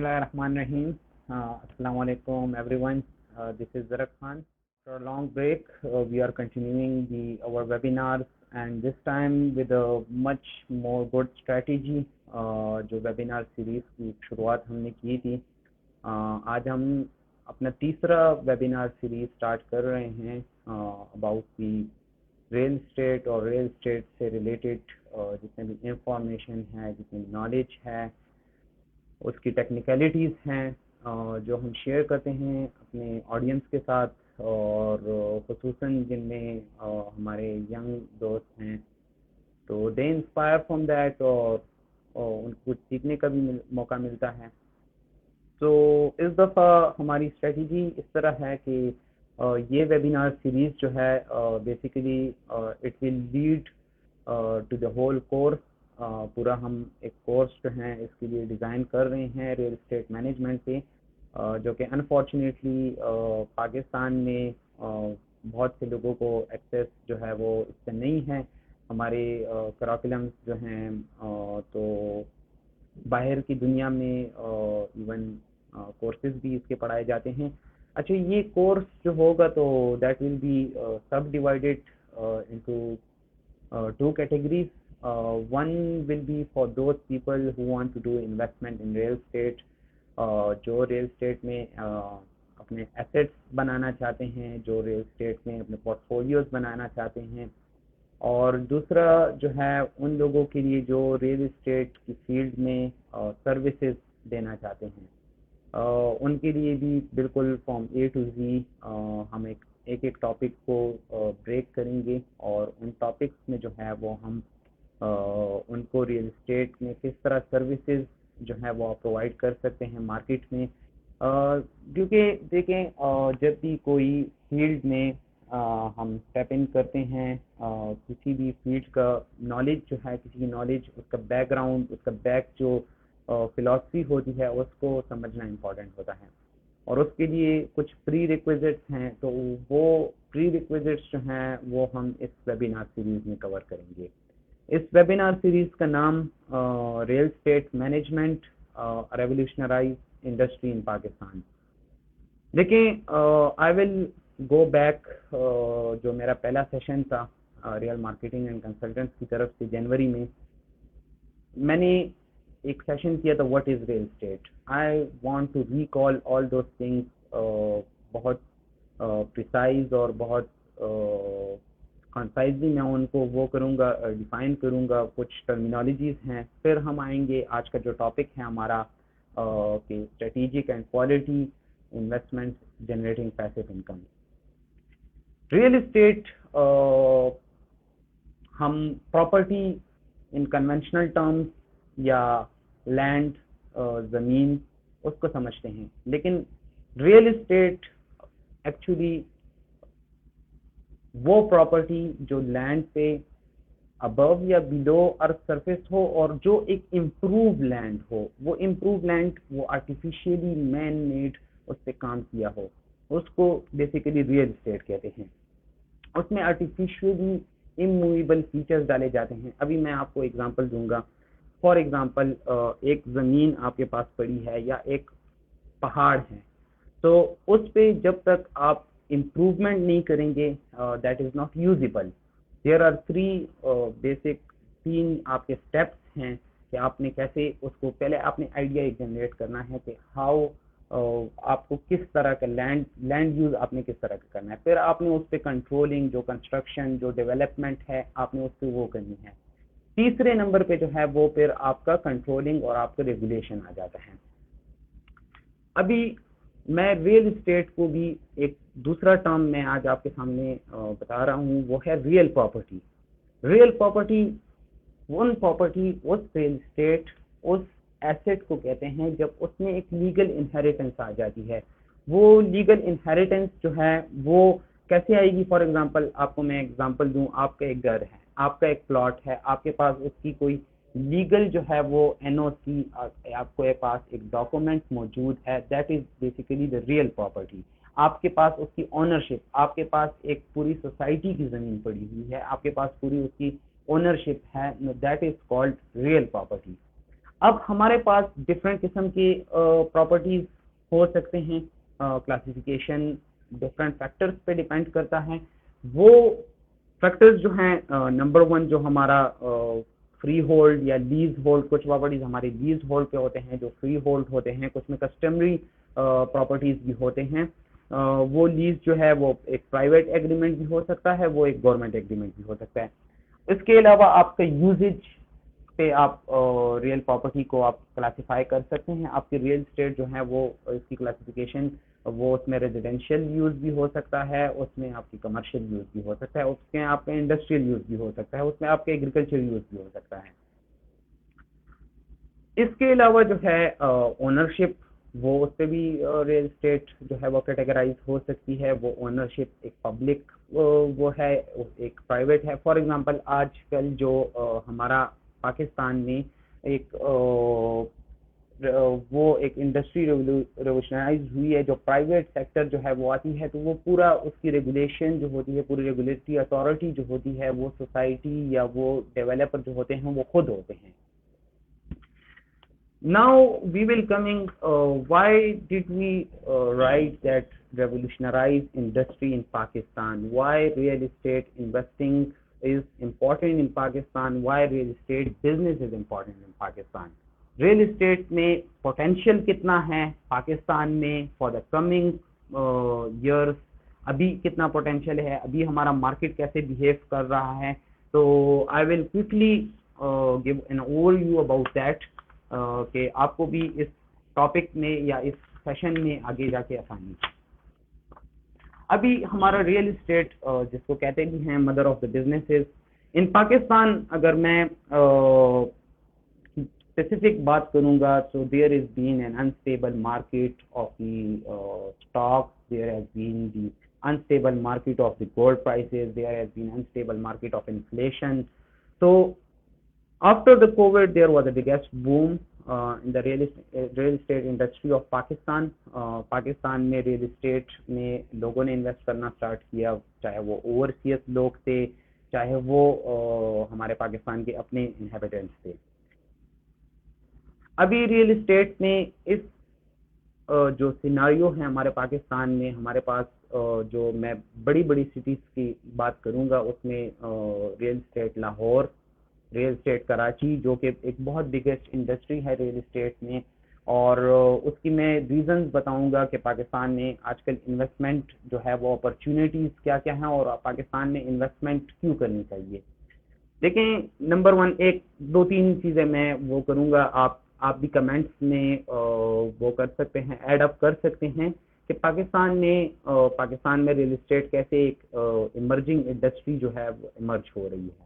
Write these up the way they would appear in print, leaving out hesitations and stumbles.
Bismillahirrahmanirrahim. Assalamu alaikum everyone. This is Zarak Khan. After a long break, we are continuing our webinars, and this time with a much more good strategy. जो webinar series की शुरुआत हमने की थी, आज हम अपना तीसरा वेबिनार सीरीज स्टार्ट कर रहे हैं अबाउट दी रियल स्टेट और रियल स्टेट से रिलेटेड जितने भी इंफॉर्मेशन है, जितनी नॉलेज है, उसकी टेक्निकलिटीज़ हैं जो हम शेयर करते हैं अपने ऑडियंस के साथ, और ख़ुसूसन जिनमें हमारे यंग दोस्त हैं तो दे इंस्पायर फ्रॉम दैट, और उनको सीखने का भी मौका मिलता है। तो इस दफ़ा हमारी स्ट्रेटजी इस तरह है कि ये वेबिनार सीरीज़ जो है basically it will lead to the whole course. पूरा हम एक कोर्स जो है इसके लिए डिज़ाइन कर रहे हैं रियल एस्टेट मैनेजमेंट पे, जो कि अनफॉर्चुनेटली पाकिस्तान में बहुत से लोगों को एक्सेस जो है वो इससे नहीं है। हमारे करिकुलम्स जो हैं तो बाहर की दुनिया में इवन कोर्सेज भी इसके पढ़ाए जाते हैं। अच्छा, ये कोर्स जो होगा तो दैट विल बी सब divided into two categories. One will be for those people who want to do investment in real estate, जो रियल स्टेट में अपने एसेट्स बनाना चाहते हैं, जो रियल स्टेट में अपने पोर्टफोलियोज बनाना चाहते हैं, और दूसरा जो है उन लोगों के लिए जो रियल एस्टेट की फील्ड में सर्विसेज देना चाहते हैं। उनके लिए भी बिल्कुल फ्रॉम ए टू जी हम एक टॉपिक को ब्रेक करेंगे, और उन टॉपिक्स में जो है वो हम उनको रियल एस्टेट में किस तरह सर्विसेज जो है वो प्रोवाइड कर सकते हैं मार्केट में। क्योंकि देखें जब भी कोई फील्ड में हम स्टेप इन करते हैं, किसी भी फील्ड का नॉलेज जो है, किसी की नॉलेज, उसका बैकग्राउंड, उसका बैक जो फिलॉसफी होती है उसको समझना इम्पॉर्टेंट होता है, और उसके लिए कुछ प्री रिक्विजिट्स हैं। तो वो प्री रिक्विजिट्स जो हैं वो हम इस वेबिनार सीरीज़ में कवर करेंगे। इस वेबिनार सीरीज़ का नाम real estate management revolutionise industry in Pakistan. देखिए, आई विल गो बैक, जो मेरा पहला सेशन था रियल मार्केटिंग एंड कंसल्टेंट्स की तरफ से जनवरी में, मैंने एक सेशन किया था what is real estate. I want to recall all those things, बहुत प्रिसाइज और बहुत कंसाइजली मैं उनको वो करूँगा, डिफाइन करूँगा। कुछ टर्मिनोलॉजीज़ हैं, फिर हम आएंगे आज का जो टॉपिक है हमारा कि strategic and quality investment generating passive income. Real estate हम प्रॉपर्टी इन कन्वेंशनल टर्म्स या लैंड, ज़मीन, उसको समझते हैं, लेकिन रियल एस्टेट एक्चुअली वो प्रॉपर्टी जो लैंड पे अबव या बिलो अर्थ सरफेस हो, और जो एक इम्प्रूव लैंड हो, वो इम्प्रूव लैंड वो आर्टिफिशियली मैन मेड उस पर काम किया हो, उसको बेसिकली रियल एस्टेट कहते हैं। उसमें आर्टिफिशियली इमूवेबल फीचर्स डाले जाते हैं। अभी मैं आपको एग्जांपल दूंगा। फॉर एग्जांपल, एक ज़मीन आपके पास पड़ी है या एक पहाड़ है, तो उस पे जब तक आप इम्प्रूवमेंट नहीं करेंगे that is not usable. There are तीन आपके स्टेप्स हैं कि आपने कैसे उसको, पहले आपने आइडिया जनरेट करना है कि हाउ आपको किस तरह का लैंड यूज़ आपने किस तरह का करना है, फिर आपने उस पर कंट्रोलिंग, जो कंस्ट्रक्शन, जो डेवलपमेंट है, आपने उस पर वो करनी है। तीसरे नंबर पे जो है वो फिर आपका कंट्रोलिंग और आपका रेगुलेशन आ जाता है। अभी मैं रियल एस्टेट को भी एक दूसरा टर्म मैं आज आपके सामने बता रहा हूँ, वो है रियल प्रॉपर्टी। रियल प्रॉपर्टी उस रियल एस्टेट, उस एसेट को कहते हैं जब उसमें एक लीगल इनहेरिटेंस आ जाती है। वो लीगल इनहेरिटेंस जो है वो कैसे आएगी? फॉर एग्जांपल, आपको मैं एग्जांपल दूं, आपका एक घर है, आपका एक प्लॉट है, आपके पास उसकी कोई लीगल जो है वो एनओसी, आपके पास एक डॉक्यूमेंट मौजूद है, that is basically the real property. आपके पास उसकी ओनरशिप, आपके पास एक पूरी सोसाइटी की ज़मीन पड़ी हुई है, आपके पास पूरी उसकी ओनरशिप है, that is called real property. अब हमारे पास डिफरेंट किस्म के प्रॉपर्टीज हो सकते हैं। क्लासिफिकेशन डिफरेंट फैक्टर्स पे डिपेंड करता है। वो फैक्टर्स जो हैं, नंबर वन जो हमारा फ्री होल्ड या लीज होल्ड, कुछ प्रॉपर्टीज हमारे लीज होल्ड पे होते हैं जो फ्री होल्ड होते हैं, कुछ में कस्टमरी प्रॉपर्टीज भी होते हैं। वो लीज जो है वो एक प्राइवेट एग्रीमेंट भी हो सकता है, वो एक गवर्नमेंट एग्रीमेंट भी हो सकता है। इसके अलावा आपका यूजेज पे आप रियल प्रॉपर्टी को आप क्लासिफाई कर सकते हैं। आपकी रियल एस्टेट जो है वो इसकी क्लासिफिकेशन वो उसमें रेजिडेंशियल यूज भी हो सकता है, उसमें आपकी कमर्शियल यूज भी हो सकता है, उसमें आपका इंडस्ट्रियल यूज भी हो सकता है, उसमें आपका एग्रीकल्चर यूज भी हो सकता है। इसके अलावा जो है ओनरशिप, वो उस पर भी रियल एस्टेट जो है वो कैटेगराइज हो सकती है। वो ओनरशिप एक पब्लिक वो है, एक प्राइवेट है। फॉर एग्जांपल आजकल जो हमारा पाकिस्तान में एक वो एक इंडस्ट्री रेवोल्यूशनाइज हुई है, जो प्राइवेट सेक्टर जो है वो आती है, तो वो पूरा उसकी रेगुलेशन जो होती है, पूरी रेगुलेटरी अथॉरिटी जो होती है, वो सोसाइटी या वो डेवलपर जो होते हैं वो खुद होते हैं। Now we will coming. Why did we write that revolutionize industry in Pakistan? Why real estate investing is important in Pakistan? Why real estate business is important in Pakistan? Real estate में potential कितना है पाकिस्तान में for the coming years? अभी कितना potential है, अभी हमारा market कैसे behave कर रहा है? तो I will quickly give an overview about that. कि आपको भी इस टॉपिक में या इस सेशन में आगे जाके आसानी। अभी हमारा रियल एस्टेट जिसको कहते भी हैं mother of the businesses in Pakistan, अगर मैं स्पेसिफिक बात करूंगा, तो there is been an unstable market of the stock, there has been the unstable market of the gold prices, there has been unstable market of inflation. So after the COVID, there was a biggest boom in the real estate industry of Pakistan. Pakistan में real estate में लोगों ने invest करना start किया, चाहे वो overseas लोग थे, चाहे वो हमारे पाकिस्तान के अपने इनहेबिटेंट्स थे। अभी रियल एस्टेट में इस जो सिनारियो है हमारे पाकिस्तान में, हमारे पास जो मैं बड़ी बड़ी सिटीज़ की बात करूंगा, उसमें real estate Lahore, real estate Karachi, जो कि एक बहुत बिगेस्ट इंडस्ट्री है रियल एस्टेट में, और उसकी मैं रीजंस बताऊंगा कि पाकिस्तान में आजकल इन्वेस्टमेंट जो है वो अपॉर्चुनिटीज़ क्या क्या हैं और पाकिस्तान में इन्वेस्टमेंट क्यों करनी चाहिए। देखें, नंबर वन, एक दो तीन चीज़ें मैं वो करूंगा, आप भी कमेंट्स में वो कर सकते हैं, ऐड अप कर सकते हैं कि पाकिस्तान में रियल एस्टेट कैसे एक इमर्जिंग इंडस्ट्री जो है वो इमर्ज हो रही है।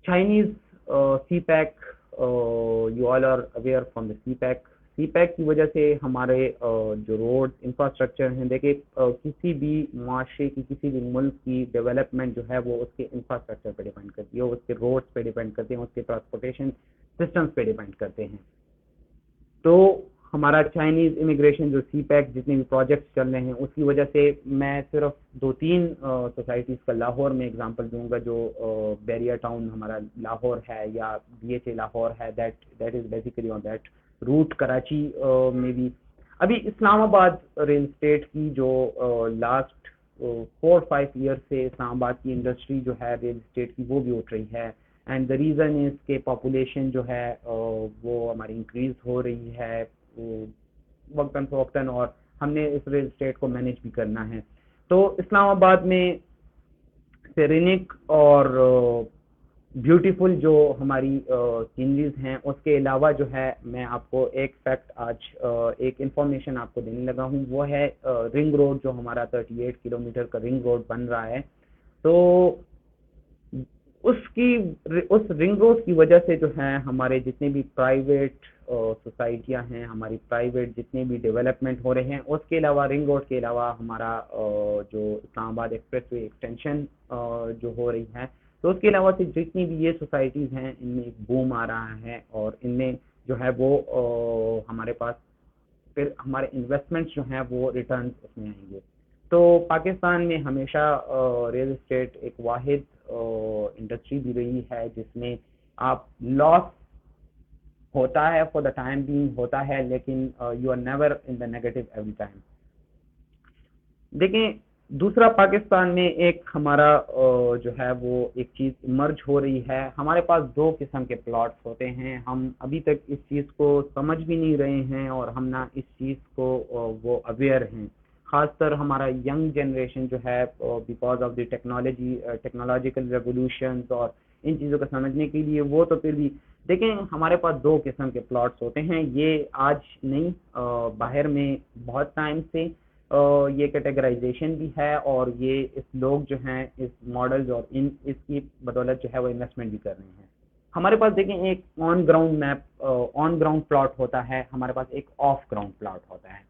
Chinese CPEC, you all are aware from the CPEC की वजह से हमारे जो रोड इंफ्रास्ट्रक्चर हैं, देखिए किसी भी माशरे की, किसी भी मुल्क की डेवलपमेंट जो है वो उसके इंफ्रास्ट्रक्चर पे डिपेंड करती है, उसके रोड्स पे डिपेंड करते हैं, उसके ट्रांसपोर्टेशन सिस्टम्स पे डिपेंड करते हैं। तो हमारा चाइनीज़ इमिग्रेशन जो CPEC जितने भी प्रोजेक्ट्स चल रहे हैं, उसकी वजह से मैं सिर्फ दो तीन सोसाइटीज़ का लाहौर में एग्जांपल दूंगा। जो बैरिया टाउन हमारा लाहौर है या BHA लाहौर है, that is basically on that route. Karachi में भी अभी इस्लामाबाद रियल एस्टेट की जो लास्ट 4-5 ईयर से इस्लामाबाद की इंडस्ट्री जो है रियल एस्टेट की, वो भी उठ रही है। एंड द रीज़न इज़ के पॉपुलेशन जो है वो हमारी इंक्रीज़ हो रही है वक्तन फ़वक्तन, और हमने इस रियल एस्टेट को मैनेज भी करना है। तो इस्लामाबाद में सेरेनिक और ब्यूटीफुल जो हमारी सीनरीज हैं, उसके अलावा जो है मैं आपको एक फैक्ट आज एक इंफॉर्मेशन आपको देने लगा हूँ, वो है रिंग रोड, जो हमारा 38 किलोमीटर का रिंग रोड बन रहा है। तो उस रिंग रोड की वजह से जो है हमारे जितने भी प्राइवेट सोसाइटियां हैं, हमारी प्राइवेट जितने भी डेवलपमेंट हो रहे हैं, उसके अलावा रिंग रोड के अलावा हमारा जो इस्लामाबाद एक्सप्रेसवे एक्सटेंशन जो हो रही है, तो उसके अलावा से जितनी भी ये सोसाइटीज़ हैं, इनमें एक बूम आ रहा है, और इनमें जो है वो हमारे पास फिर हमारे इन्वेस्टमेंट्स जो हैं वो रिटर्न उसमें आएंगे। तो पाकिस्तान में हमेशा रियल एस्टेट एक वाहिद इंडस्ट्री भी रही है जिसमें आप लॉस होता है फॉर द टाइम बीइंग होता है, लेकिन you are never in the negative every time. देखें, दूसरा पाकिस्तान में एक हमारा जो है वो एक चीज़ इमर्ज हो रही है। हमारे पास दो किस्म के प्लॉट्स होते हैं, हम अभी तक इस चीज़ को समझ भी नहीं रहे हैं और हम ना इस चीज़ को वो अवेयर हैं। ख़ासकर हमारा यंग जनरेशन जो है because of the technological revolution और इन चीज़ों को समझने के लिए वो तो फिर भी देखें, हमारे पास दो किस्म के प्लॉट्स होते हैं। ये आज नहीं, बाहर में बहुत टाइम से ये कैटेगराइजेशन भी है और ये इस लोग जो हैं इस मॉडल्स और इसकी बदौलत जो है वो इन्वेस्टमेंट भी कर रहे हैं। हमारे पास देखें, एक on ground map on ground plot होता है, हमारे पास एक ऑफ ग्राउंड प्लॉट होता है।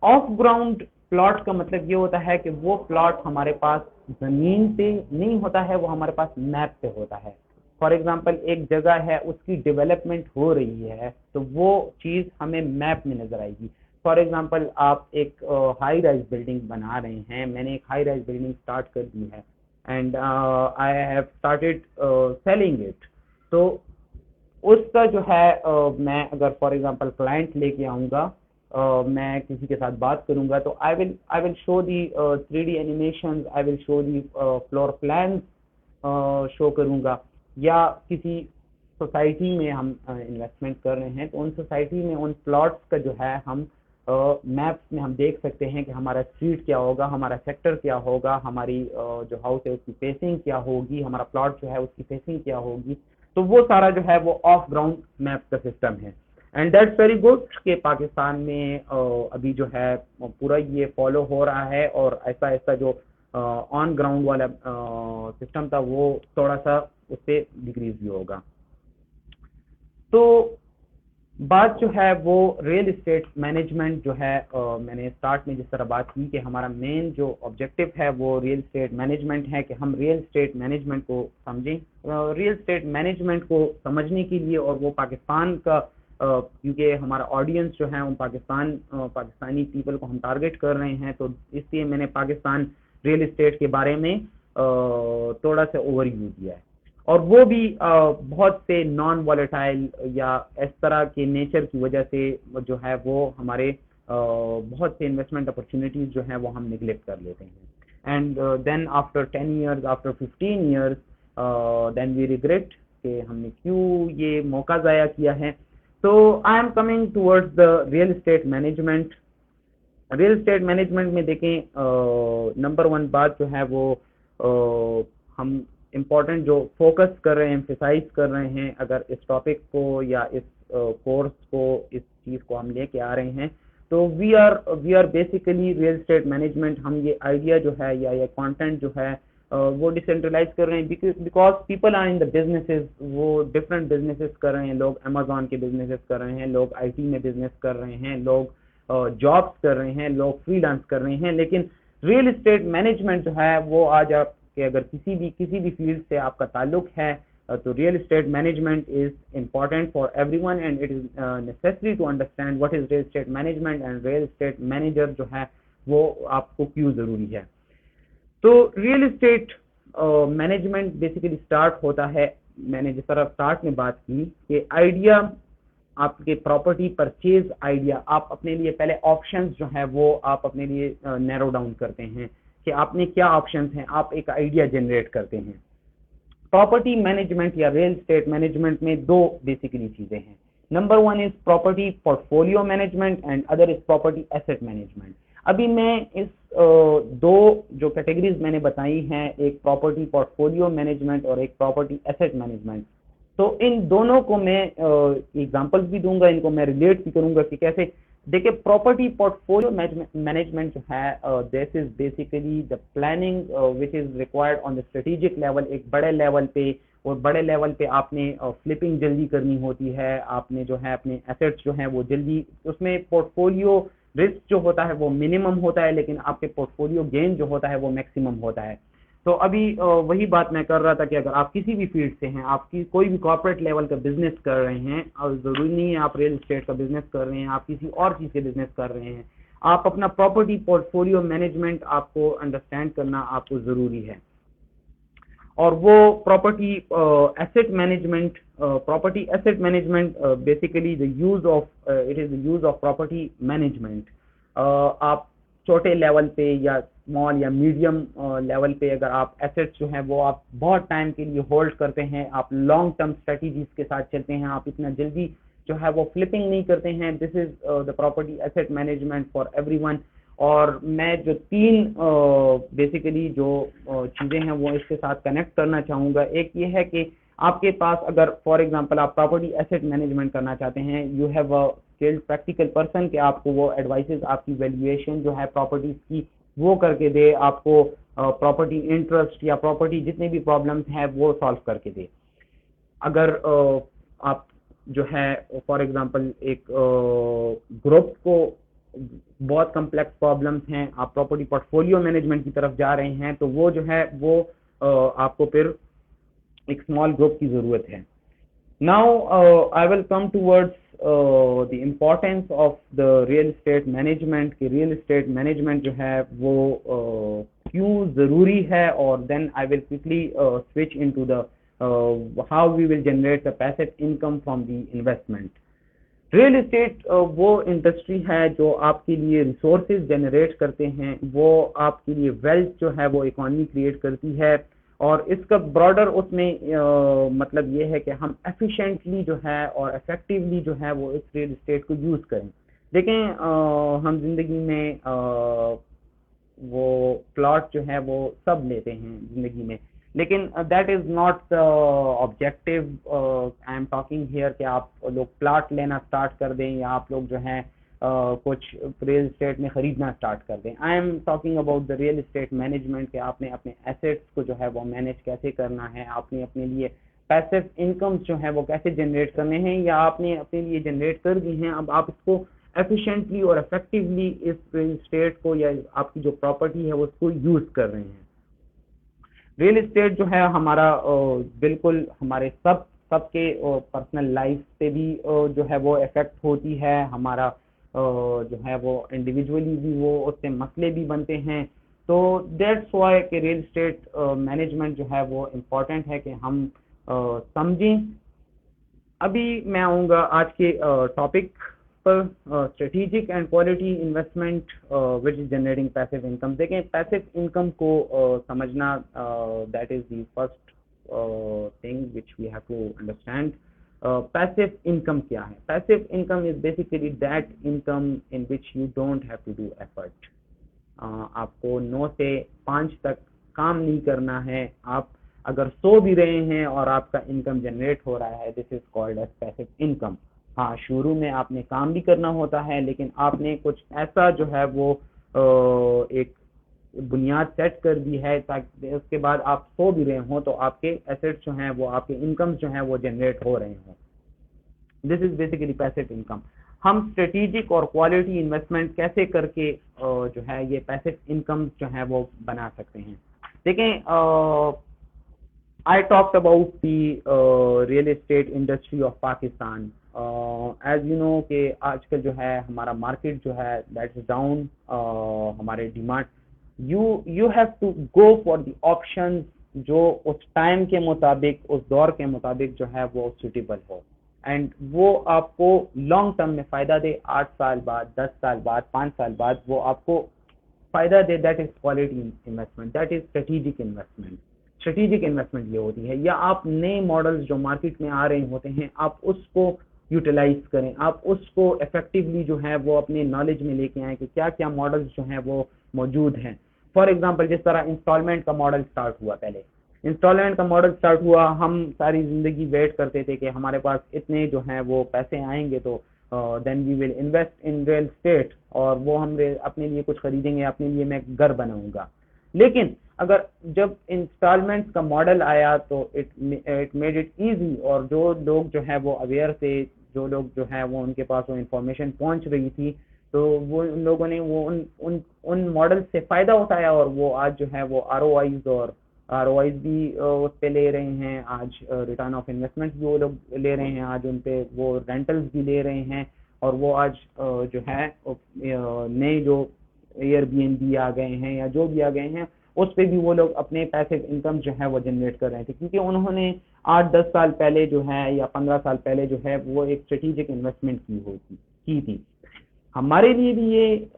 ऑफ ग्राउंड प्लॉट का मतलब ये होता है कि वो प्लॉट हमारे पास ज़मीन पे नहीं होता है, वो हमारे पास मैप पे होता है। फॉर एग्जांपल, एक जगह है, उसकी डेवलपमेंट हो रही है, तो वो चीज़ हमें मैप में नज़र आएगी। फॉर एग्जांपल, आप एक हाई राइज बिल्डिंग बना रहे हैं, मैंने एक हाई राइज बिल्डिंग स्टार्ट कर दी है and I have started selling it. तो उसका जो है मैं अगर फॉर एग्जांपल क्लाइंट लेके आऊँगा, मैं किसी के साथ बात करूँगा, तो I will show the 3D animation, I will show the floor plan show करूँगा। या किसी सोसाइटी में हम इन्वेस्टमेंट कर रहे हैं, तो उन सोसाइटी में उन प्लॉट्स का जो है हम मैप्स में हम देख सकते हैं कि हमारा स्ट्रीट क्या होगा, हमारा सेक्टर क्या होगा, हमारी जो हाउस है उसकी फेसिंग क्या होगी, हमारा प्लॉट जो है उसकी फेसिंग क्या होगी। तो वो सारा जो है वो ऑफ ग्राउंड मैप का सिस्टम है एंड दैट्स वेरी गुड कि पाकिस्तान में अभी जो है पूरा ये फॉलो हो रहा है और ऐसा ऐसा जो ऑन ग्राउंड वाला सिस्टम था वो थोड़ा सा उससे डिक्रीज भी होगा। तो बात जो है वो रियल इस्टेट मैनेजमेंट जो है मैंने स्टार्ट में जिस तरह बात की कि हमारा मेन जो ऑब्जेक्टिव है वो रियल इस्टेट मैनेजमेंट है कि हम रियल इस्टेट मैनेजमेंट को समझें। रियल इस्टेट मैनेजमेंट को समझने के लिए और वो पाकिस्तान का क्योंकि हमारा ऑडियंस जो है वो पाकिस्तानी पीपल को हम टारगेट कर रहे हैं, तो इसलिए मैंने पाकिस्तान रियल इस्टेट के बारे में थोड़ा सा ओवरव्यू दिया है। और वो भी बहुत से नॉन वॉलेटाइल या इस तरह के नेचर की वजह से जो है वो हमारे बहुत से इन्वेस्टमेंट अपॉर्चुनिटीज जो हैं वो हम निगलेक्ट कर लेते हैं and then after 10 years, after 15 years then we regret कि हमने क्यों ये मौका ज़ाया किया है। तो I am coming towards the real estate management. Real estate management में देखें, नंबर वन बात जो है वो हम इम्पोर्टेंट जो फोकस कर रहे हैं, एम्फेसाइज कर रहे हैं, अगर इस टॉपिक को या इस कोर्स को, इस चीज़ को हम लेके आ रहे हैं, तो we are basically real estate management. हम ये आइडिया जो है या ये कंटेंट जो है वो डिसेंट्रलाइज कर रहे हैं because people are in the businesses, वो डिफरेंट बिजनेसेस कर रहे हैं। लोग अमेजोन के बिजनेसेस कर रहे हैं, लोग आईटी में बिजनेस कर रहे हैं, लोग जॉब्स कर रहे हैं, लोग फ्रीलांस कर रहे हैं। लेकिन रियल इस्टेट मैनेजमेंट जो है वो आज आप कि अगर किसी भी फील्ड से आपका ताल्लुक है, तो real estate management is important for everyone and it is necessary to understand what is real estate management and real estate manager जो है वो आपको क्यों ज़रूरी है। तो real estate management basically start होता है, मैंने जिस तरह स्टार्ट में बात की कि आइडिया, आपके प्रॉपर्टी परचेज आइडिया, आप अपने लिए पहले ऑप्शंस जो है वो आप अपने लिए नैरो डाउन करते हैं कि आपने क्या ऑप्शंस हैं, आप एक आइडिया जनरेट करते हैं। प्रॉपर्टी मैनेजमेंट या रियल इस्टेट मैनेजमेंट में दो बेसिकली चीज़ें हैं। Number one is property portfolio management and other is property asset management. अभी मैं इस दो जो कैटेगरीज मैंने बताई हैं, एक प्रॉपर्टी पोर्टफोलियो मैनेजमेंट और एक प्रॉपर्टी एसेट मैनेजमेंट, तो इन दोनों को मैं एग्जांपल्स भी दूंगा, इनको मैं रिलेट भी करूंगा कि कैसे। देखिए, प्रॉपर्टी पोर्टफोलियो मैनेजमेंट जो है this is basically the planning which is required on the strategic level, एक बड़े लेवल पे। और बड़े लेवल पे आपने फ्लिपिंग जल्दी करनी होती है, आपने जो है अपने एसेट्स जो हैं वो जल्दी, उसमें पोर्टफोलियो रिस्क जो होता है वो मिनिमम होता है, लेकिन आपके पोर्टफोलियो गेन जो होता है वो मैक्सिमम होता है। तो अभी वही बात मैं कर रहा था कि अगर आप किसी भी फील्ड से हैं, आपकी कोई भी कॉर्पोरेट लेवल का बिजनेस कर रहे हैं, और ज़रूरी नहीं है आप रियल इस्टेट का बिजनेस कर रहे हैं, आप किसी और चीज़ के बिजनेस कर रहे हैं, आप अपना प्रॉपर्टी पोर्टफोलियो मैनेजमेंट आपको अंडरस्टैंड करना आपको ज़रूरी है। और वो property asset management basically the use of it is the use of property management. आप छोटे लेवल पे या स्मॉल या मीडियम लेवल पे अगर आप एसेट्स जो हैं वो आप बहुत टाइम के लिए होल्ड करते हैं, आप लॉन्ग टर्म स्ट्रेटजीज के साथ चलते हैं, आप इतना जल्दी जो है वो फ्लिपिंग नहीं करते हैं, this is the property asset management for everyone. और मैं जो तीन बेसिकली जो चीज़ें हैं वो इसके साथ कनेक्ट करना चाहूँगा। एक ये है कि आपके पास अगर फॉर एग्जांपल आप प्रॉपर्टी एसेट मैनेजमेंट करना चाहते हैं, you have a skilled practical person कि आपको वो एडवाइसेस, आपकी वैल्यूएशन जो है प्रॉपर्टीज की वो करके दे, आपको प्रॉपर्टी इंटरेस्ट या प्रॉपर्टी जितने भी प्रॉब्लम्स हैं वो सॉल्व करके दे। अगर आप जो है फॉर एग्जांपल एक ग्रुप को बहुत कम्प्लेक्स प्रॉब्लम्स हैं, आप प्रॉपर्टी पोर्टफोलियो मैनेजमेंट की तरफ जा रहे हैं, तो वो जो है वो आपको फिर एक स्मॉल ग्रुप की ज़रूरत है। Now I will come towards the importance of the real estate management कि रियल एस्टेट मैनेजमेंट जो है वो क्यों ज़रूरी है, और then I will quickly switch into the how we will generate the passive income from the investment. Real estate वो industry है जो आपके लिए रिसोर्सेज जनरेट करते हैं, वो आपके लिए वेल्थ जो है वो इकोनॉमी क्रिएट करती है, और इसका ब्रॉडर उसमें मतलब ये है कि हम एफिशिएंटली जो है और इफेक्टिवली जो है वो इस रियल एस्टेट को यूज़ करें। देखें हम जिंदगी में वो प्लॉट जो है वो सब लेते हैं जिंदगी में, लेकिन that is not the objective I am talking here कि आप लोग प्लॉट लेना स्टार्ट कर दें या आप लोग जो हैं कुछ रियल एस्टेट में ख़रीदना स्टार्ट कर दें। I am talking about the real estate management कि आपने अपने एसेट्स को जो है वो मैनेज कैसे करना है, आपने अपने लिए पैसिव इनकम्स जो है वो कैसे जनरेट करने हैं, या आपने अपने लिए जनरेट कर दी हैं, अब आप इसको एफिशिएंटली और इफेक्टिवली इस रियल एस्टेट को या आपकी जो प्रॉपर्टी है उसको यूज़ कर रहे हैं। रियल एस्टेट जो है हमारा बिल्कुल हमारे सबके पर्सनल लाइफ पे भी जो है वो इफेक्ट होती है, हमारा जो है वो इंडिविजुअली भी वो उससे मसले भी बनते हैं। तो दैट्स वाई कि रियल एस्टेट मैनेजमेंट जो है वो इम्पोर्टेंट है कि हम समझें। अभी मैं आऊँगा आज के टॉपिक पर, strategic and quality investment which is generating passive income. देखें पैसिव इनकम को समझना that is the first thing which we have to understand. Passive income क्या है? Passive income is basically that income in which you don't have to do effort. आपको 9 से 5 तक काम नहीं करना है, आप अगर सो भी रहे हैं और आपका इनकम जनरेट हो रहा है, this is called as passive income. हाँ, शुरू में आपने काम भी करना होता है, लेकिन आपने कुछ ऐसा जो है वो एक बुनियाद सेट कर दी है ताकि उसके बाद आप सो भी रहे हों तो आपके एसेट्स जो हैं वो आपके इनकम जो हैं वो जनरेट हो रहे हों। This is basically passive income. हम स्ट्रेटेजिक और क्वालिटी इन्वेस्टमेंट कैसे करके जो है ये पैसिव इनकम जो है वो बना सकते हैं। देखें, I talked about the real estate industry of Pakistan. As you know कि आजकल जो है हमारा मार्केट जो है that is down, हमारे demand you have to go for the options जो उस टाइम के मुताबिक, उस दौर के मुताबिक जो है वो सुटेबल हो, एंड वो आपको लॉन्ग टर्म में फ़ायदा दे। 8 साल बाद, 10 साल बाद, 5 साल बाद वो आपको फ़ायदा दे। That is quality investment, that is strategic investment. Strategic investment ये होती है, या आप नए मॉडल्स जो मार्केट में आ रहे होते हैं आप उसको यूटिलाइज करें, आप उसको इफेक्टिवली जो है वो अपने नॉलेज में लेके आएँ कि क्या क्या मॉडल्स जो हैं वो मौजूद हैं। फॉर एग्जांपल जिस तरह इंस्टॉलमेंट का मॉडल स्टार्ट हुआ, पहले इंस्टॉलमेंट का मॉडल स्टार्ट हुआ, हम सारी ज़िंदगी वेट करते थे कि हमारे पास इतने जो हैं वो पैसे आएंगे तो then we will invest in real estate, और वो हम अपने लिए कुछ खरीदेंगे, अपने लिए मैं घर बनाऊंगा। लेकिन अगर जब इंस्टॉलमेंट्स का मॉडल आया तो इट मेड इट ईजी, और जो लोग जो है वो अवेयर थे, जो लोग जो है वो उनके पास वो इंफॉर्मेशन पहुंच रही थी, तो वो उन लोगों ने वो उन मॉडल से फ़ायदा उठाया, और वो आज जो है वो आरओआईज भी उस पर ले रहे हैं, आज रिटर्न ऑफ इन्वेस्टमेंट भी वो लोग ले रहे हैं, आज उन पे वो रेंटल्स भी ले रहे हैं, और वो आज जो है नए जो एयरबीएनबी आ गए हैं या जो भी आ गए हैं उस पे भी वो लोग अपने पैसिव इनकम जो है वो जनरेट कर रहे थे, क्योंकि उन्होंने 8-10 साल पहले जो है या 15 साल पहले जो है वो एक स्ट्रेटेजिक इन्वेस्टमेंट की थी। हमारे लिए भी ये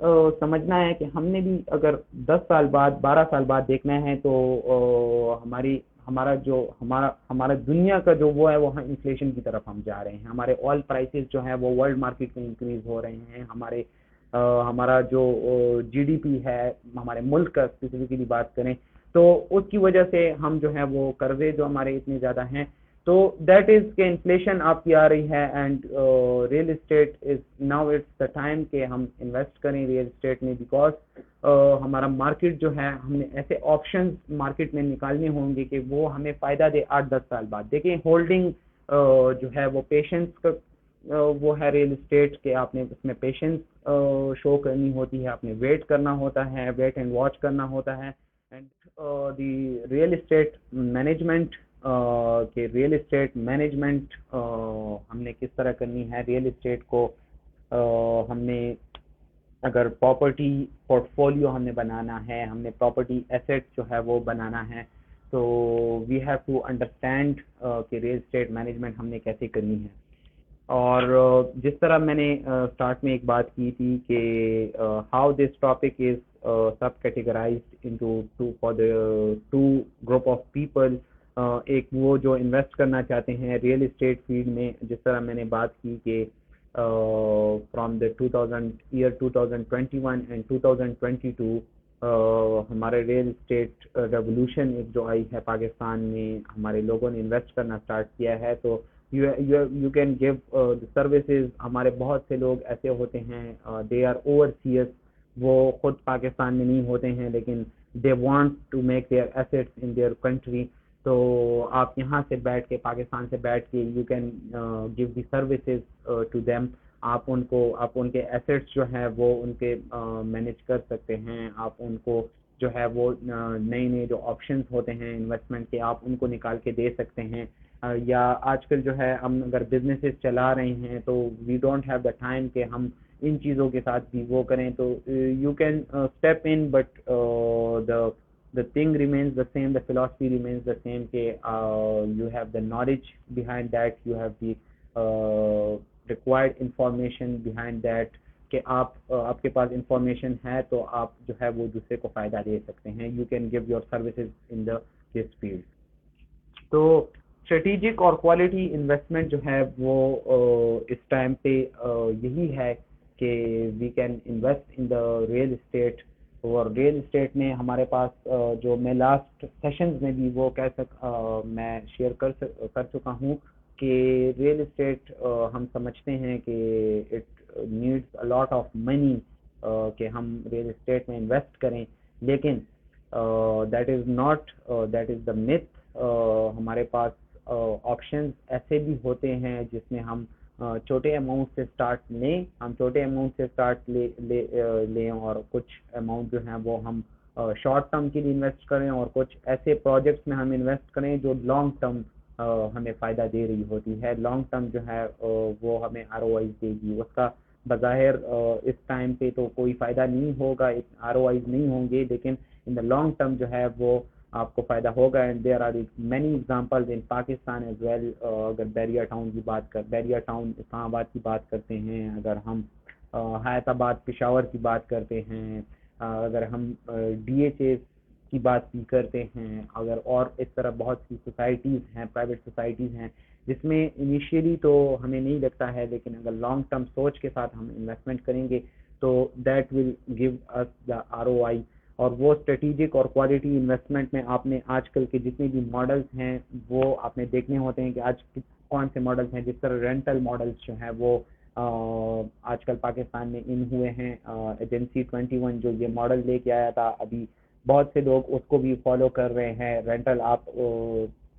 समझना है कि हमने भी अगर 10 साल बाद 12 साल बाद देखना है तो हमारा दुनिया का जो वो है वो इन्फ्लेशन की तरफ हम जा रहे हैं। हमारे ऑयल प्राइसेस जो है वो वर्ल्ड मार्केट में इंक्रीज हो रहे हैं। हमारा जो जीडीपी है हमारे मुल्क का स्पेसिफिकली बात करें तो उसकी वजह से हम जो है वो कर्जे जो हमारे इतने ज़्यादा हैं, तो दैट इज के इन्फ्लेशन आपकी आ रही है। And real estate is now it's the time कि हम इन्वेस्ट करें रियल एस्टेट में, बिकॉज हमारा मार्केट जो है हमने ऐसे ऑप्शंस मार्केट में निकालने होंगे कि वो हमें फ़ायदा दे 8-10 साल बाद। देखिए होल्डिंग जो है वो पेशेंस का वो है रियल एस्टेट के, आपने उसमें पेशेंस शो करनी होती है, आपने वेट करना होता है, वेट एंड वॉच करना होता है। And the real estate management कि रियल एस्टेट मैनेजमेंट हमने किस तरह करनी है। रियल एस्टेट को हमने अगर प्रॉपर्टी पोर्टफोलियो हमने बनाना है, हमने प्रॉपर्टी एसेट जो है वो बनाना है, तो वी हैव टू अंडरस्टैंड कि रियल एस्टेट मैनेजमेंट हमने कैसे करनी है। और जिस तरह मैंने स्टार्ट में एक बात की थी कि हाउ दिस टॉपिक इज सब categorised into for the two group of people. एक वो जो इन्वेस्ट करना चाहते हैं रियल एस्टेट फील्ड में, जिस तरह मैंने बात की कि फ्रॉम द 2021 एंड 2022 हमारे रियल एस्टेट रेवोल्यूशन एक जो आई है पाकिस्तान में, हमारे लोगों ने इन्वेस्ट करना स्टार्ट किया है। तो you can give the services। हमारे बहुत से लोग ऐसे होते हैं they are overseas, वो खुद पाकिस्तान में नहीं होते हैं लेकिन they want to make their assets in their country। तो आप यहाँ से बैठ के पाकिस्तान से बैठ के you can give the services to them। आप उनके एसेट्स जो है वो उनके मैनेज कर सकते हैं। आप उनको जो है वो नए नए जो ऑप्शंस होते हैं इन्वेस्टमेंट के, आप उनको निकाल के दे सकते हैं। या आजकल जो है हम अगर बिजनेसेस चला रहे हैं तो we don't have the time कि हम इन चीज़ों के साथ भी वो करें, तो you can step in, but the thing remains the same, the philosophy remains the same कि you have the knowledge behind that, you have the required information behind that कि आपके पास इंफॉर्मेशन है तो आप जो है वो दूसरे को फ़ायदा दे सकते हैं। You can give your services in this field. तो स्ट्रेटेजिक और क्वालिटी इन्वेस्टमेंट जो है वो इस टाइम पे यही है कि we can invest in the real estate. और रियल एस्टेट में हमारे पास जो मैं लास्ट सेशंस में भी वो मैं शेयर कर चुका हूँ कि रियल एस्टेट हम समझते हैं कि it needs a lot of money कि हम रियल एस्टेट में इन्वेस्ट करें, लेकिन दैट इज़ द मिथ। हमारे पास ऑप्शंस ऐसे भी होते हैं जिसमें हम छोटे अमाउंट से स्टार्ट लें, हम छोटे अमाउंट से स्टार्ट लें और कुछ अमाउंट जो है वो हम शॉर्ट टर्म के लिए इन्वेस्ट करें और कुछ ऐसे प्रोजेक्ट्स में हम इन्वेस्ट करें जो लॉन्ग टर्म हमें फ़ायदा दे रही होती है। लॉन्ग टर्म जो है वो हमें ROI देगी। उसका बज़ाहिर इस टाइम पे तो कोई फ़ायदा नहीं होगा, ROI नहीं होंगे, लेकिन इन द लॉन्ग टर्म जो है वो आपको फ़ायदा होगा। And there are many examples in Pakistan as well. अगर बैरिया टाउन इस्लामाबाद की बात करते हैं, अगर हम हैदराबाद पेशावर की बात करते हैं, अगर हम DHA की बात भी करते हैं, अगर और इस तरह बहुत सी सोसाइटीज़ हैं, प्राइवेट सोसाइटीज़ हैं जिसमें इनिशियली तो हमें नहीं लगता है, लेकिन अगर लॉन्ग टर्म सोच के साथ हम इन्वेस्टमेंट करेंगे तो that will give us the ROI। और वो स्ट्रेटेजिक और क्वालिटी इन्वेस्टमेंट में आपने आजकल के जितने भी मॉडल्स हैं वो आपने देखने होते हैं कि आज कौन से मॉडल्स हैं। जिस तरह रेंटल मॉडल्स जो हैं वो आजकल पाकिस्तान में इन हुए हैं। एजेंसी 21 जो ये मॉडल लेके आया था, अभी बहुत से लोग उसको भी फॉलो कर रहे हैं। रेंटल आप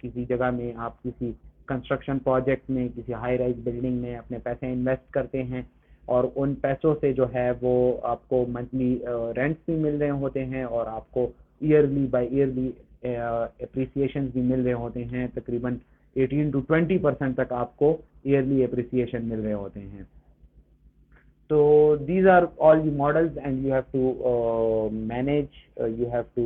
किसी जगह में, आप किसी कंस्ट्रक्शन प्रोजेक्ट में, किसी हाई राइज बिल्डिंग में अपने पैसे इन्वेस्ट करते हैं और उन पैसों से जो है वो आपको मंथली रेंट्स भी मिल रहे होते हैं और आपको ईयरली बाय ईयरली एप्रिसिएशन भी मिल रहे होते हैं। तकरीबन 18 to 20% तक आपको ईयरली एप्रिसिएशन मिल रहे होते हैं। So these are all the models, and you have to manage, you have to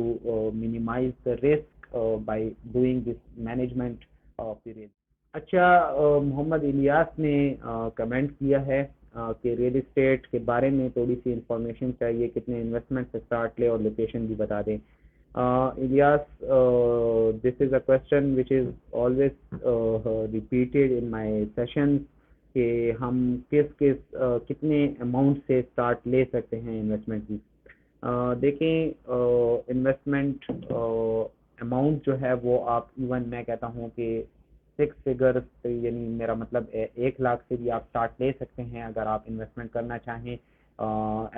minimize the risk by doing this management period. अच्छा, मोहम्मद इलियास ने कमेंट किया है कि रियल एस्टेट के बारे में थोड़ी सी इंफॉर्मेशन चाहिए, कितने इन्वेस्टमेंट से स्टार्ट ले और लोकेशन भी बता दें। Ilyas, this is a question which is always repeated in my sessions कि हम कितने अमाउंट से स्टार्ट ले सकते हैं इन्वेस्टमेंट की। देखें, इन्वेस्टमेंट अमाउंट जो है वो आप इवन मैं कहता हूँ कि 6 फिगर्स, यानी मेरा मतलब 1 लाख से भी आप स्टार्ट ले सकते हैं अगर आप इन्वेस्टमेंट करना चाहें।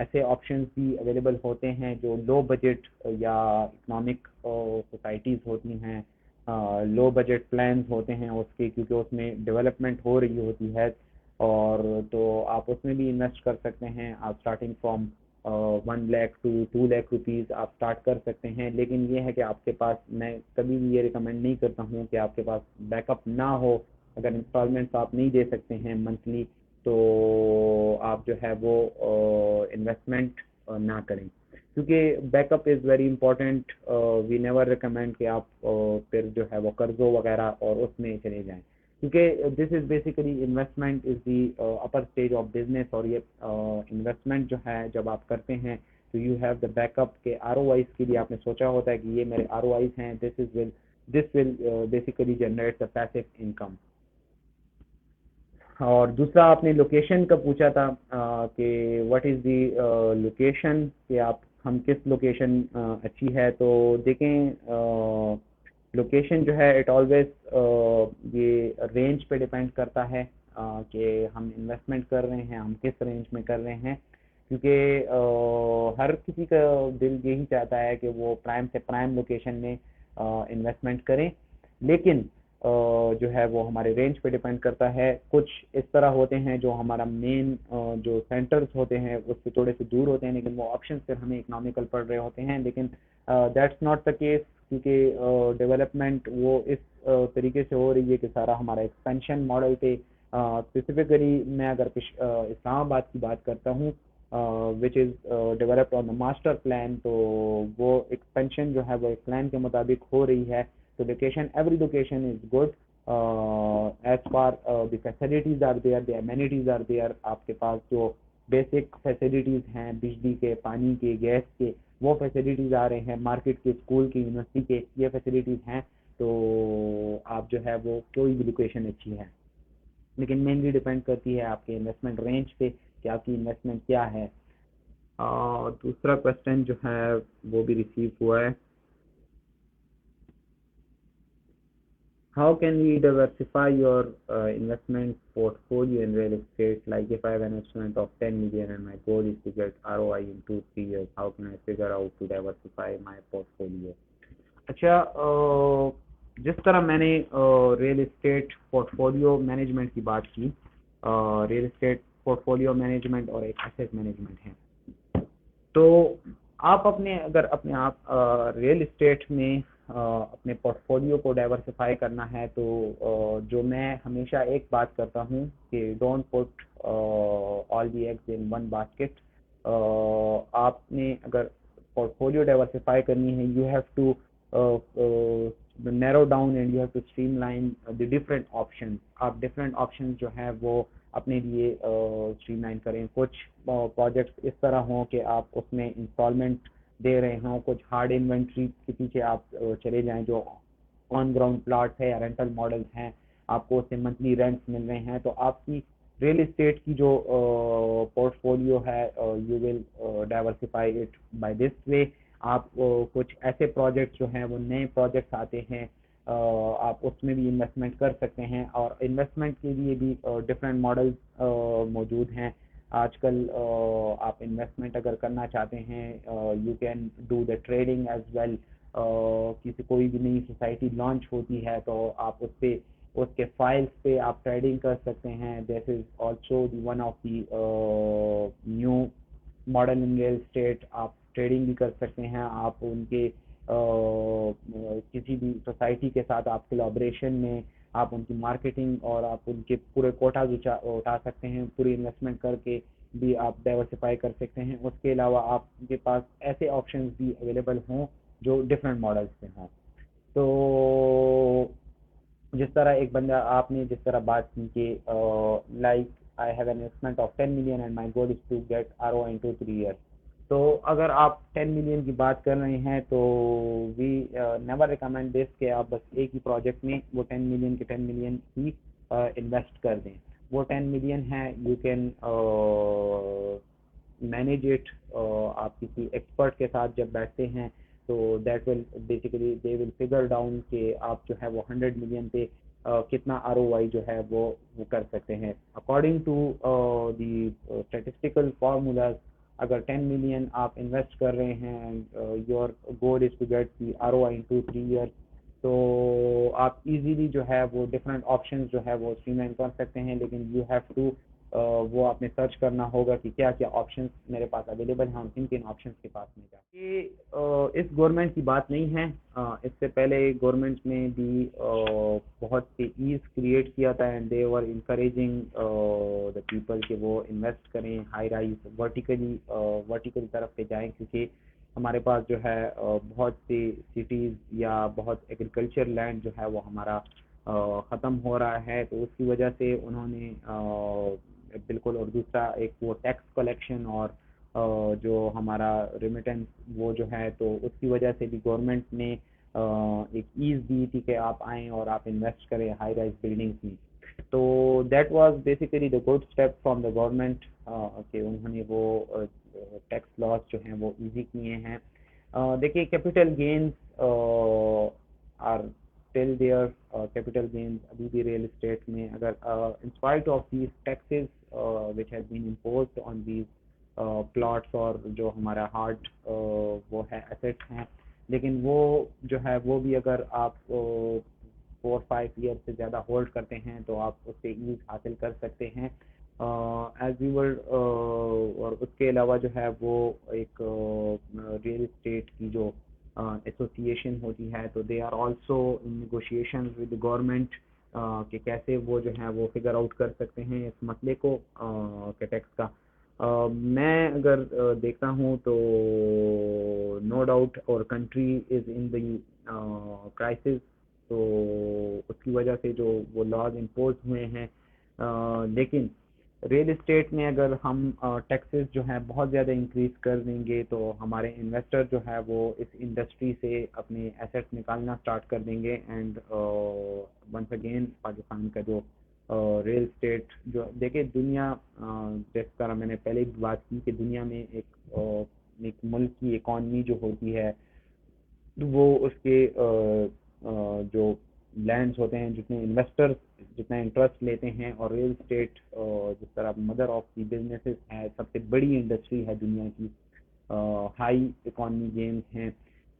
ऐसे ऑप्शंस भी अवेलेबल होते हैं जो लो बजट या इकोनॉमिक सोसाइटीज़ होती हैं, लो बजट प्लान्स होते हैं उसके, क्योंकि उसमें डेवलपमेंट हो रही होती है, और तो आप उसमें भी इन्वेस्ट कर सकते हैं। आप starting from 1 lakh to 2 lakh rupees आप स्टार्ट कर सकते हैं। लेकिन ये है कि आपके पास, मैं कभी भी ये रिकमेंड नहीं करता हूँ कि आपके पास बैकअप ना हो। अगर इंस्टॉलमेंट्स आप नहीं दे सकते हैं मंथली, तो आप जो है वो इन्वेस्टमेंट ना करें, क्योंकि backup is very important. We never recommend कि आप फिर जो है वो कर्ज़ों वगैरह और उसमें चले जाएं, क्योंकि this is basically investment is the upper stage of business. और ये इन्वेस्टमेंट जो है जब आप करते हैं तो यू हैव द बैकअप के ROIs के लिए आपने सोचा होता है कि ये मेरे ROIs हैं, this will basically generate the passive income. और दूसरा आपने लोकेशन का पूछा था कि व्हाट इज़ दी लोकेशन, कि आप हम किस लोकेशन अच्छी है। तो देखें, लोकेशन जो है इट ऑलवेज ये रेंज पे डिपेंड करता है कि हम इन्वेस्टमेंट कर रहे हैं, हम किस रेंज में कर रहे हैं, क्योंकि हर किसी का दिल यही चाहता है कि वो प्राइम से प्राइम लोकेशन में इन्वेस्टमेंट करें। लेकिन जो है वो हमारे रेंज पे डिपेंड करता है। कुछ इस तरह होते हैं जो हमारा मेन जो सेंटर्स होते हैं उससे थोड़े से दूर होते हैं, लेकिन वो ऑप्शन फिर हमें इकोनॉमिकल पड़ रहे होते हैं। लेकिन दैट्स नॉट द केस, क्योंकि डेवलपमेंट वो इस तरीके से हो रही है कि सारा हमारा एक्सपेंशन मॉडल पे, स्पेसिफिकली मैं अगर इस्लामाबाद की बात करता हूँ which is developed on the master plan, तो वो एक्सपेंशन जो है वो एक प्लान के मुताबिक हो रही है। तो location, every location is good as far the facilities are there, the amenities are there. आपके पास जो बेसिक फैसिलिटीज़ हैं, बिजली के, पानी के, गैस के, वो फैसिलिटीज़ आ रहे हैं, मार्केट के, स्कूल के, यूनिवर्सिटी के, ये फैसिलिटीज़ हैं। तो आप जो है वो कोई भी लोकेशन अच्छी है, लेकिन मेनली डिपेंड करती है आपके इन्वेस्टमेंट रेंज पे कि आपकी इन्वेस्टमेंट क्या है। और दूसरा क्वेश्चन जो है वो भी रिसीव हुआ है, how can we diversify your investment portfolio in real estate? Like if I have an investment of 10 million and my goal is to get ROI in 2-3 years, how can I figure out to diversify my portfolio? अच्छा, जिस तरह मैंने real estate portfolio management की बात की, real estate portfolio management और एक asset management है। तो आप अगर अपने आप रियल एस्टेट में अपने पोर्टफोलियो को डाइवर्सिफाई करना है, तो जो मैं हमेशा एक बात करता हूँ कि don't put all the eggs in one basket. आपने अगर पोर्टफोलियो डाइवर्सिफाई करनी है, you have to narrow down and you have to streamline the different options। आप different options जो है वो अपने लिए स्ट्रीमलाइन करें। कुछ प्रोजेक्ट्स इस तरह हों कि आप उसमें इंस्टॉलमेंट दे रहे हों, कुछ हार्ड इन्वेंट्री के पीछे आप चले जाएं जो ऑन ग्राउंड प्लॉट है या रेंटल मॉडल्स हैं, आपको उससे मंथली रेंट्स मिल रहे हैं। तो आपकी रियल एस्टेट की जो पोर्टफोलियो है, you will diversify it by this way. आप कुछ ऐसे प्रोजेक्ट्स जो हैं वो नए प्रोजेक्ट्स आते हैं, आप उसमें भी इन्वेस्टमेंट कर सकते हैं। और इन्वेस्टमेंट के लिए भी डिफरेंट मॉडल्स मौजूद हैं आजकल। आप इन्वेस्टमेंट अगर करना चाहते हैं, you can do the trading as well. कोई भी नई सोसाइटी लॉन्च होती है तो आप उसके फाइल्स पे आप ट्रेडिंग कर सकते हैं। This is also one of the new model in real estate. आप ट्रेडिंग भी कर सकते हैं, आप उनके किसी भी सोसाइटी के साथ आप कोलैबोरेशन में आप उनकी मार्केटिंग और आप उनके पूरे कोटाज उठा सकते हैं, पूरी इन्वेस्टमेंट करके भी आप डाइवर्सिफाई कर सकते हैं। उसके अलावा आपके पास ऐसे ऑप्शंस भी अवेलेबल हों जो डिफरेंट मॉडल्स पे हों। तो जिस तरह एक बंदा आपने जिस तरह बात की कि like I have an investment of 10 million and my goal is to get ROI in 2-3 years. तो अगर आप 10 मिलियन की बात कर रहे हैं तो वी नेवर रिकमेंड दिस कि आप बस एक ही प्रोजेक्ट में वो 10 मिलियन के 10 मिलियन ही इन्वेस्ट कर दें। वो 10 मिलियन है, यू कैन मैनेज इट। आप किसी एक्सपर्ट के साथ जब बैठते हैं तो that will basically they will figure down कि आप जो है वो 100 मिलियन पे कितना ROI जो है वो कर सकते हैं according to the statistical formulas. अगर 10 मिलियन आप इन्वेस्ट कर रहे हैं and your goal is to get the ROI in 2-3 years, तो आप इजीली जो है वो डिफरेंट ऑप्शंस जो है वो स्ट्रीमलाइन कर सकते हैं। लेकिन यू हैव टू वो आपने सर्च करना होगा कि क्या क्या ऑप्शंस मेरे पास अवेलेबल हैं, किन किन ऑप्शंस के पास में जाए। ये इस गवर्नमेंट की बात नहीं है, इससे पहले गवर्नमेंट ने भी बहुत से ईज क्रिएट किया था and they were encouraging the people कि वो इन्वेस्ट करें हाई राइज वर्टिकल तरफ पे जाएं, क्योंकि हमारे पास जो है बहुत सी सिटीज़ या बहुत एग्रीकल्चर लैंड जो है वो हमारा ख़त्म हो रहा है। तो उसकी वजह से उन्होंने बिल्कुल, और दूसरा एक वो टैक्स कलेक्शन और जो हमारा रेमिटेंस वो जो है, तो उसकी वजह से भी गवर्नमेंट ने एक ईज़ दी थी कि आप आएँ और आप इन्वेस्ट करें हाई राइज बिल्डिंग्स में। तो that was basically the good step from the government कि उन्होंने वो टैक्स लॉस जो हैं वो इजी किए हैं। देखिए, capital gains are still there, capital gains अभी भी रियल एस्टेट में, अगर in spite of these taxes which has been imposed on these plots और जो हमारा हार्ड वो है एसेट्स हैं, लेकिन वो जो है वो भी अगर आप 4-5 ईयर से ज़्यादा होल्ड करते हैं तो आप उससे ईज हासिल कर सकते हैं एज यूर। और उसके अलावा जो है वो एक रियल इस्टेट की जो एसोसिएशन होती है, तो they are also in negotiation with government कि कैसे वो जो है वो फिगर आउट कर सकते हैं इस मसले को के टैक्स का। मैं अगर देखता हूँ तो नो डाउट और country is in the crisis, तो उसकी वजह से जो वो लॉज इम्पोज हुए हैं, लेकिन रियल इस्टेट में अगर हम टैक्सेस जो है बहुत ज़्यादा इंक्रीज कर देंगे तो हमारे इन्वेस्टर जो है वो इस इंडस्ट्री से अपने एसेट्स निकालना स्टार्ट कर देंगे एंड वंस अगेन पाकिस्तान का जो रियल इस्टेट जो देखिए दुनिया, जिस तरह मैंने पहले भी बात की कि दुनिया में एक मुल्क की इकॉनमी जो होती है वो उसके जो लैंड्स होते हैं, जितने इन्वेस्टर्स जितना इंटरेस्ट लेते हैं, और रियल इस्टेट जिस तरह मदर ऑफ दी बिजनेसेस है, सबसे बड़ी इंडस्ट्री है दुनिया की, हाई इकॉनमी गेम्स हैं।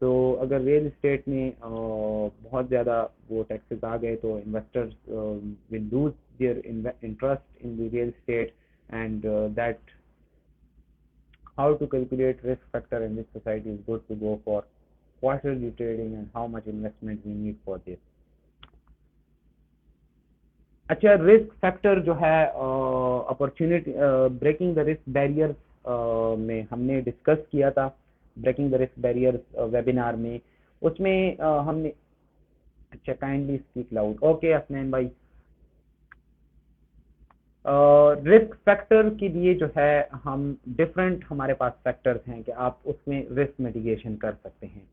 तो अगर रियल इस्टेट में बहुत ज़्यादा वो टैक्सेस आ गए तो investors will lose their interest in the real estate and that how to calculate risk factor in this society is good to go for quarterly trading and how much investment we need for this. अच्छा, risk factor जो है opportunity breaking the risk barriers में हमने discuss किया था, breaking the risk barriers webinar में, उसमें हमने अच्छा kindly speak loud. Okay Asnain भाई, रिस्क फैक्टर के लिए जो है हम डिफरेंट हमारे पास फैक्टर्स हैं कि आप उसमें रिस्क मिटिगेशन कर सकते हैं।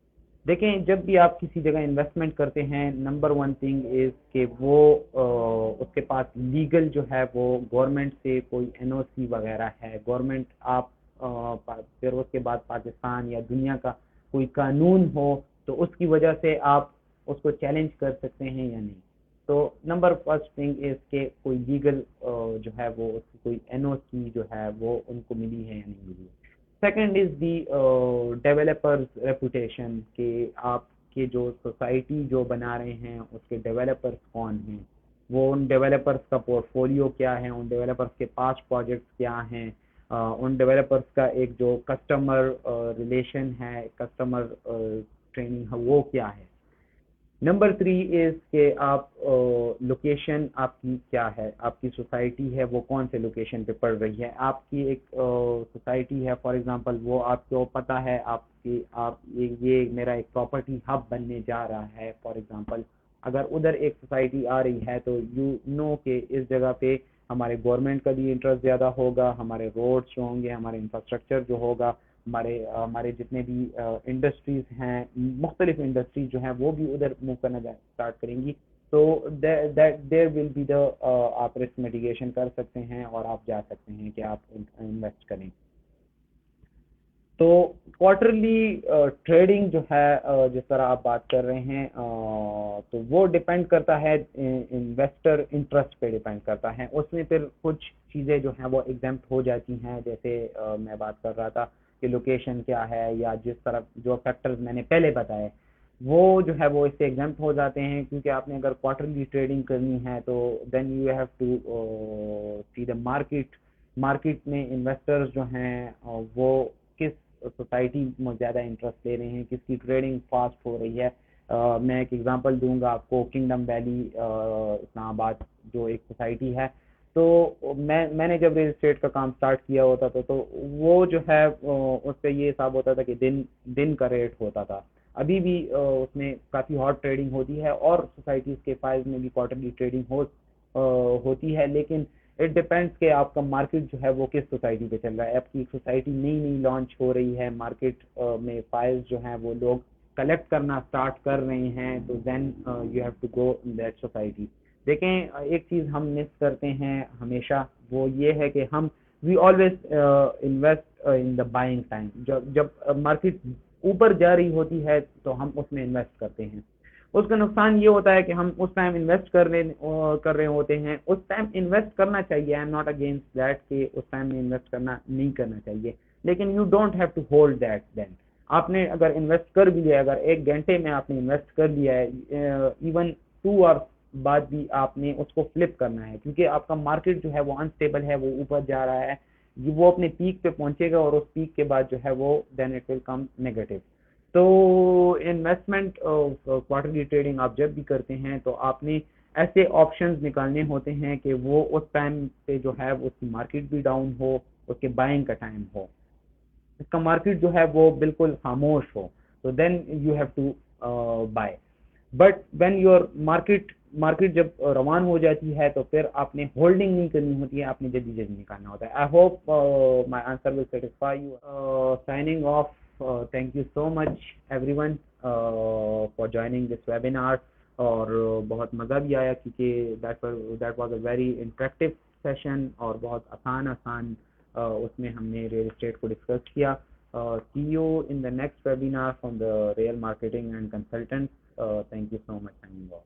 देखें, जब भी आप किसी जगह इन्वेस्टमेंट करते हैं, नंबर वन थिंग इज़ कि वो उसके पास लीगल जो है वो गवर्नमेंट से कोई NOC वगैरह है, गवर्नमेंट आप फिर उसके बाद पाकिस्तान या दुनिया का कोई कानून हो तो उसकी वजह से आप उसको चैलेंज कर सकते हैं या नहीं। तो नंबर फर्स्ट थिंग इज़ के कोई लीगल जो है वो उसकी कोई NOC जो है वो उनको मिली है या नहीं मिली। Second is the developers reputation, कि आपके जो सोसाइटी जो बना रहे हैं उसके डेवलपर्स कौन हैं, वो उन डेवलपर्स का पोर्टफोलियो क्या है, उन डेवलपर्स के पास प्रोजेक्ट्स क्या हैं, उन डेवलपर्स का एक जो कस्टमर रिलेशन है, कस्टमर ट्रेनिंग है, वो क्या है। नंबर 3 इज के आप लोकेशन आपकी क्या है, आपकी सोसाइटी है वो कौन से लोकेशन पे पड़ रही है। आपकी एक सोसाइटी है फॉर एग्जांपल, वो आपको पता है आपकी आप ये मेरा एक प्रॉपर्टी हब बनने जा रहा है फॉर एग्जांपल, अगर उधर एक सोसाइटी आ रही है तो यू नो के इस जगह पे हमारे गवर्नमेंट का भी इंटरेस्ट ज़्यादा होगा, हमारे रोड्स जो होंगे, हमारे इंफ्रास्ट्रक्चर जो होगा, हमारे जितने भी इंडस्ट्रीज हैं, मुख्तलिफ इंडस्ट्रीज जो हैं वो भी उधर मूव करना स्टार्ट करेंगी। तो that there will be the आप रिस्क मिटिगेशन कर सकते हैं और आप जा सकते हैं कि आप इन्वेस्ट करें। तो क्वार्टरली ट्रेडिंग जो है जिस तरह आप बात कर रहे हैं तो वो डिपेंड करता है इन्वेस्टर इंटरेस्ट पे डिपेंड करता है, उसमें फिर कुछ चीज़ें जो हैं वो एग्जेम्प्ट हो जाती हैं, जैसे मैं बात कर रहा था कि लोकेशन क्या है या जिस तरह जो फैक्टर्स मैंने पहले बताए वो जो है वो इससे एग्जेम्प्ट हो जाते हैं, क्योंकि आपने अगर क्वार्टरली ट्रेडिंग करनी है तो then you have to see the market. Market में इन्वेस्टर्स जो हैं वो किस सोसाइटी में ज़्यादा इंटरेस्ट ले रहे हैं, किसकी ट्रेडिंग फास्ट हो रही है। मैं एक एग्जांपल दूंगा आपको, किंगडम वैली इस्लामाबाद जो एक सोसाइटी है, तो मैंने जब रियल एस्टेट का काम स्टार्ट किया होता था तो वो जो है उस पर ये हिसाब होता था कि दिन दिन का रेट होता था। अभी भी उसमें काफ़ी हॉट ट्रेडिंग होती है और सोसाइटीज़ के फाइल्स में भी क्वार्टरली ट्रेडिंग होती है, लेकिन इट डिपेंड्स कि आपका मार्केट जो है वो किस सोसाइटी पे चल रहा है। आपकी सोसाइटी नई नई लॉन्च हो रही है, मार्केट में फाइल्स जो हैं वो लोग कलेक्ट करना स्टार्ट कर रहे हैं, तो then you have to go in that society. देखें एक चीज़ हम मिस करते हैं हमेशा, वो ये है कि हम we always invest in the buying time. जब जब मार्केट ऊपर जा रही होती है तो हम उसमें इन्वेस्ट करते हैं। उसका नुकसान ये होता है कि हम उस टाइम इन्वेस्ट कर रहे होते हैं, उस टाइम इन्वेस्ट करना चाहिए, I am not against that कि उस टाइम में इन्वेस्ट करना नहीं करना चाहिए, लेकिन you don't have to hold that then. आपने अगर इन्वेस्ट कर भी लिया, अगर 1 घंटे में आपने इन्वेस्ट कर लिया है, इवन 2 आवर्स बाद भी आपने उसको फ्लिप करना है, क्योंकि आपका मार्केट जो है वो अनस्टेबल है, वो ऊपर जा रहा है, वो अपने पीक पे पहुंचेगा और उस पीक के बाद जो है वो then it will come negative. तो इन्वेस्टमेंट क्वार्टरली ट्रेडिंग आप जब भी करते हैं तो आपने ऐसे ऑप्शंस निकालने होते हैं कि वो उस टाइम पे जो है उसकी मार्केट भी डाउन हो, उसके बाइंग का टाइम हो, इसका मार्केट जो है वो बिल्कुल खामोश हो, तो then you have to buy. But when your market market जब रवान हो जाती है तो फिर आपने होल्डिंग नहीं करनी होती है, आपने जल्दी जल्दी निकालना होता है। I hope my answer will satisfy you. Signing off, thank you so much everyone for joining this webinar. और बहुत मज़ा भी आया क्योंकि that was a very interactive session और बहुत आसान आसान उसमें हमने रियल एस्टेट को डिस्कस किया। See you in the next webinar from the Real Marketing and Consultants. Thank you so much, signing off.